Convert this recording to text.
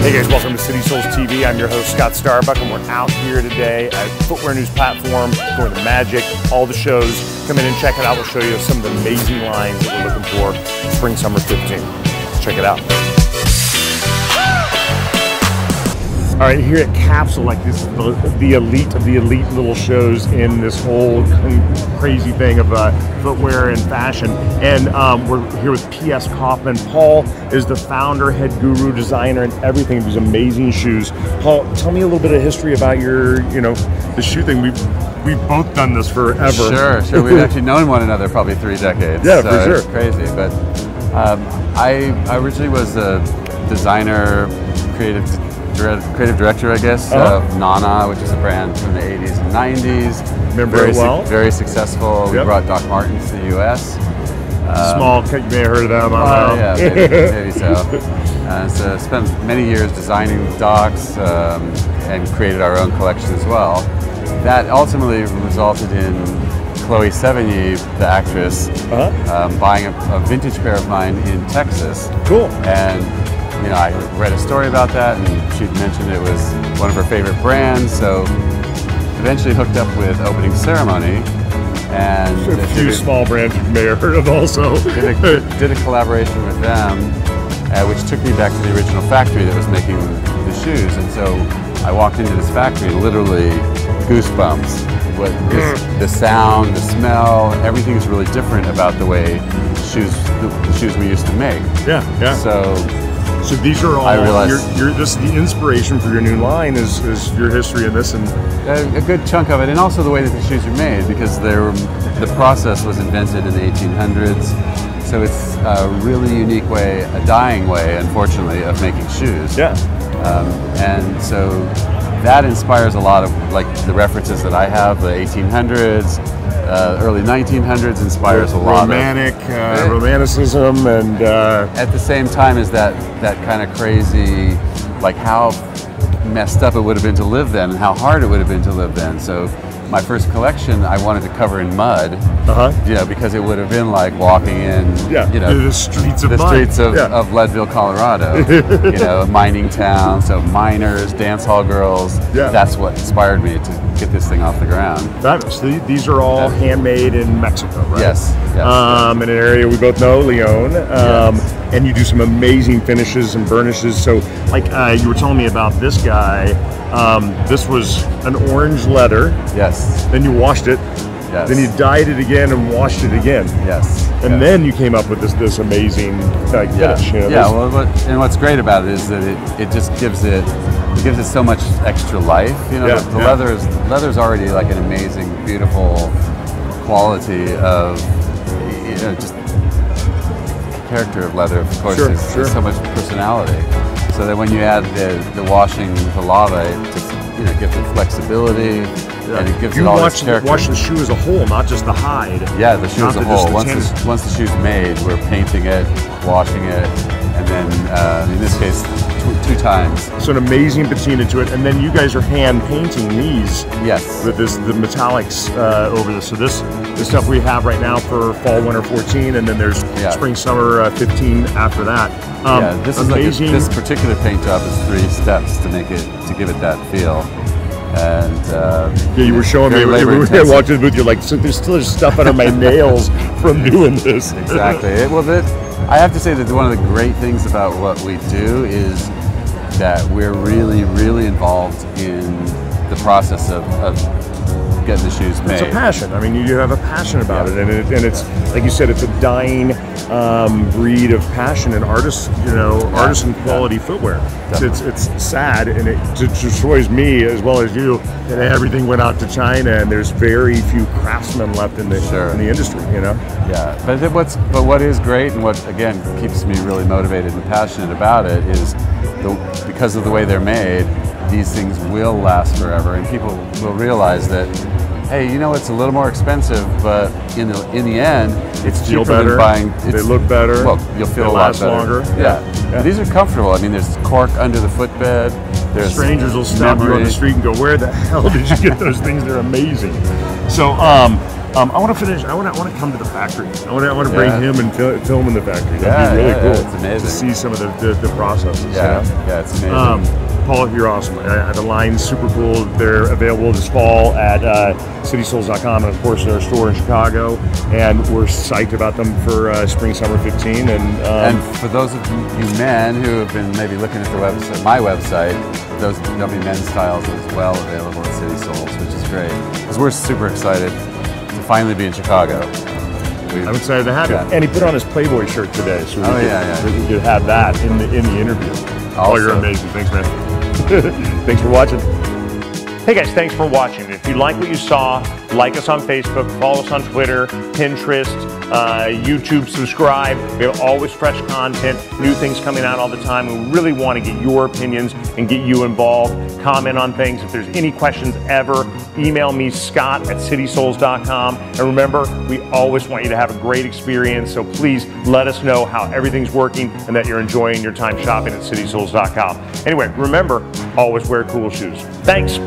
Hey guys, welcome to City Souls TV. I'm your host, Scott Starbuck, and we're out here today at Footwear News Platform, going to Magic, all the shows. Come in and check it out. We'll show you some of the amazing lines that we're looking for spring, summer 15. Check it out. All right, here at Capsule, like this is the elite of the elite little shows in this whole crazy thing of footwear and fashion. And we're here with PS Kaufman. Paul is the founder, head guru, designer, and everything of these amazing shoes. Paul, tell me a little bit of history about your, the shoe thing. We've both done this forever. Sure. We've actually known one another probably 3 decades. Yeah, so for sure. It's crazy, but I originally was a designer, creative director, I guess, of Nanna, which is a brand from the 80s and 90s. Remember it well? Very successful. We brought Doc Martens to the U.S. Small, you may have heard of them. Yeah, maybe so. So spent many years designing Docs and created our own collection as well. That ultimately resulted in Chloe Sevigny, the actress, buying a vintage pair of mine in Texas. Cool. And I read a story about that, and she'd mentioned it was one of her favorite brands, so eventually hooked up with Opening Ceremony, and a few small brands you may have heard of also. did a collaboration with them, which took me back to the original factory that was making the shoes, and so I walked into this factory, literally goosebumps. The sound, the smell, everything is really different about the way the shoes we used to make. Yeah. So these are all, this the inspiration for your new line is your history in this, and a good chunk of it, and also the way that the shoes are made, because the process was invented in the 1800s. So it's a really unique way, a dying way, unfortunately, of making shoes. Yeah. And so that inspires a lot of the references that I have, the 1800s. Early 1900s inspires a lot of romanticism, and at the same time as that kind of crazy, how messed up it would have been to live then and how hard it would have been to live then. So my first collection I wanted to cover in mud, because it would have been like walking in, the streets of Leadville, Colorado, a mining town. So miners, dance hall girls. Yeah. That's what inspired me to get this thing off the ground. Fabulous. These are all handmade in Mexico, right? Yes. In an area we both know, Leon. And you do some amazing finishes and burnishes. So, you were telling me about this guy. This was an orange leather. Yes. Then you washed it. Yes. Then you dyed it again and washed it again. Yes. And then you came up with this amazing finish. And what's great about it is that it just gives it so much extra life. The leather's already like an amazing, beautiful quality of just character of leather. Of course, there's so much personality. So that when you add the washing, the lava, it just gives it flexibility, and it gives it all its character. You wash the shoe as a whole, not just the hide. Yeah, the shoe as a whole. Once the shoe's made, we're painting it, washing it, and then in this case, two times. So an amazing patina to it, and then you guys are hand painting these. Yes. With the metallics over this. So this stuff we have right now for fall winter 14, and then there's spring summer 15 after that. This is amazing. This particular paint job is 3 steps to give it that feel. And you were showing me when we were watching the booth. You're like, so there's still stuff under my nails from doing this. Exactly. I have to say that one of the great things about what we do is that we're really, really involved in the process of getting the shoes made. It's a passion. I mean, you have a passion about it, and it's like you said, it's a dying breed of passion and artisan quality footwear. It's sad, and it destroys me as well as you. And everything went out to China, and there's very few craftsmen left in the industry. Yeah, but what is great, and what again keeps me really motivated and passionate about it is because of the way they're made. These things will last forever, and people will realize that, hey, it's a little more expensive, but in the end, it's cheaper than buying. They look better. Well, you'll feel a lot better. Longer. Yeah. These are comfortable. I mean, there's cork under the footbed. There's strangers will stop you on the street and go, "Where the hell did you get those things? They're amazing." So, I want to finish. I want to come to the factory. I want to bring him and film in the factory. That'd be really cool. It's amazing to see some of the processes. Yeah, yeah, it's amazing. Paul, you're awesome. The line's super cool. They're available this fall at citysouls.com, and of course their store in Chicago. And we're psyched about them for spring summer 15. And for those of you men who have been maybe looking at the website, my website, there'll be men's styles as well available at City Souls, which is great because we're super excited to finally be in Chicago. I'm excited to have you. And he put on his Playboy shirt today, so we could have that in the interview. Oh, you're amazing. Thanks, man. Thanks for watching. Hey guys, thanks for watching. If you like what you saw, like us on Facebook, follow us on Twitter, Pinterest, YouTube, subscribe. We have always fresh content, new things coming out all the time. We really want to get your opinions and get you involved. Comment on things. If there's any questions ever, email me, scott@citysouls.com. And remember, we always want you to have a great experience, so please let us know how everything's working and that you're enjoying your time shopping at citysouls.com. Anyway, remember, always wear cool shoes. Thanks.